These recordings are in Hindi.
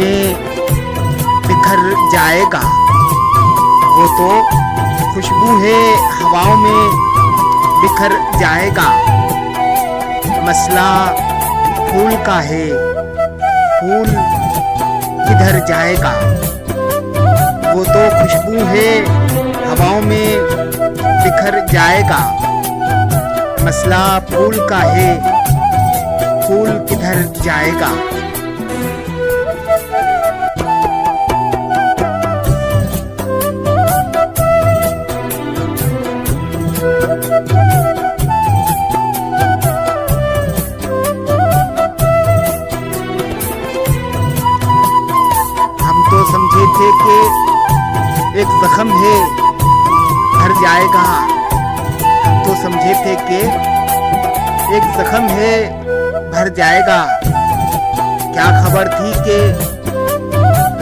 में बिखर जाएगा। वो तो खुशबू है हवाओं में बिखर जाएगा। मसला फूल का है, फूल किधर जाएगा। वो तो खुशबू है हवाओं में बिखर जाएगा। मसला फूल का है, फूल किधर जाएगा। हम तो समझे थे कि एक जख्म है भर जाएगा। हम तो समझे थे कि एक जख्म है भर जाएगा। क्या खबर थी कि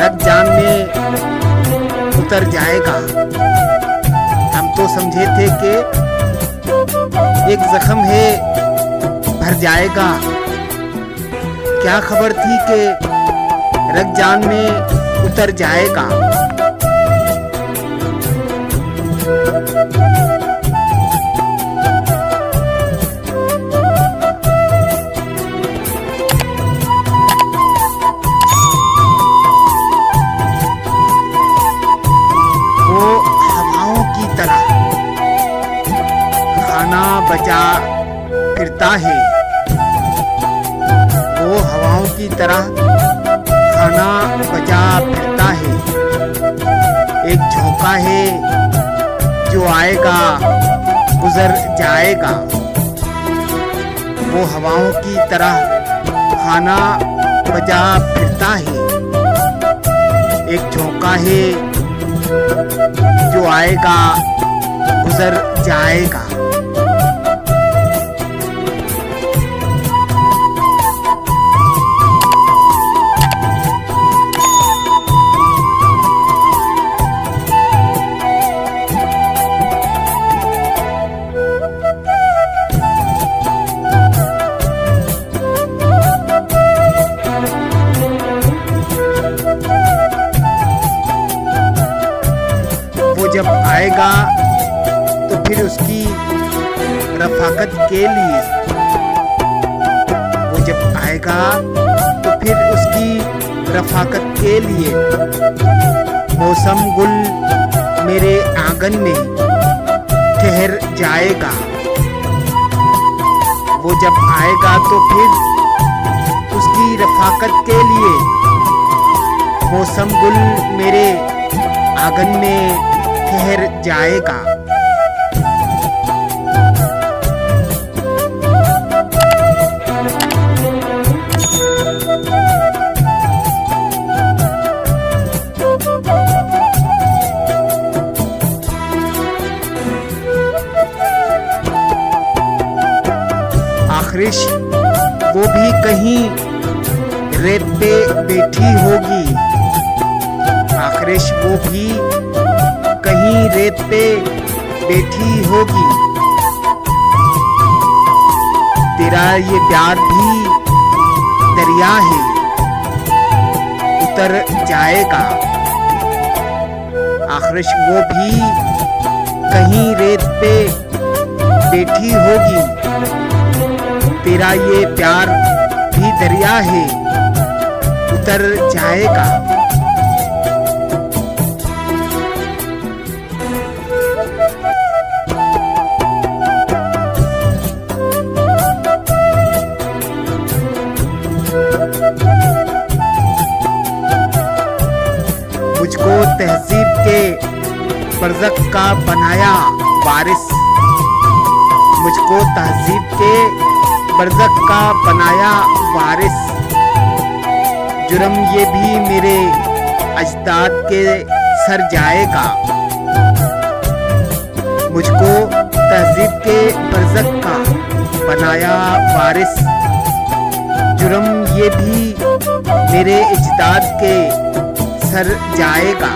रग जान में उतर जाएगा। हम तो समझे थे कि एक जख्म है भर जाएगा। क्या खबर थी कि रग जान में उतर जाएगा। वो हवाओं की तरह खाना बचा फिरता है। वो हवाओं की तरह खाना बचा फिरता है। एक झोंका है जो आएगा गुजर जाएगा। वो हवाओं की तरह खाना बचा फिरता है। एक झोंका है जो आएगा गुजर जाएगा। जब आएगा तो फिर उसकी रफाकत के लिए। वो जब आएगा तो फिर उसकी रफाकत के लिए। मौसम गुल मेरे आंगन में ठहर जाएगा। वो जब आएगा तो फिर उसकी रफाकत के लिए। मौसम गुल मेरे आंगन में ठहर जाएगा। आखिरिश वो भी कहीं रेत पे बैठी होगी। आखिरिश वो भी कहीं रेत पे बैठी होगी। तेरा ये प्यार भी दरिया है, उतर जाएगा। आखिरिश वो भी कहीं रेत पे बैठी होगी। तेरा ये प्यार भी दरिया है, उतर जाएगा। मुझको तहजीब के बरज़ख का बनाया वारिस। मुझको तहजीब के बरज़ख का बनाया वारिस। जुर्म ये भी मेरे अजदाद के सर जाएगा। मुझको तहजीब के बरज़ख का बनाया वारिस। जुर्म ये भी मेरे अजदाद के सर जाएगा।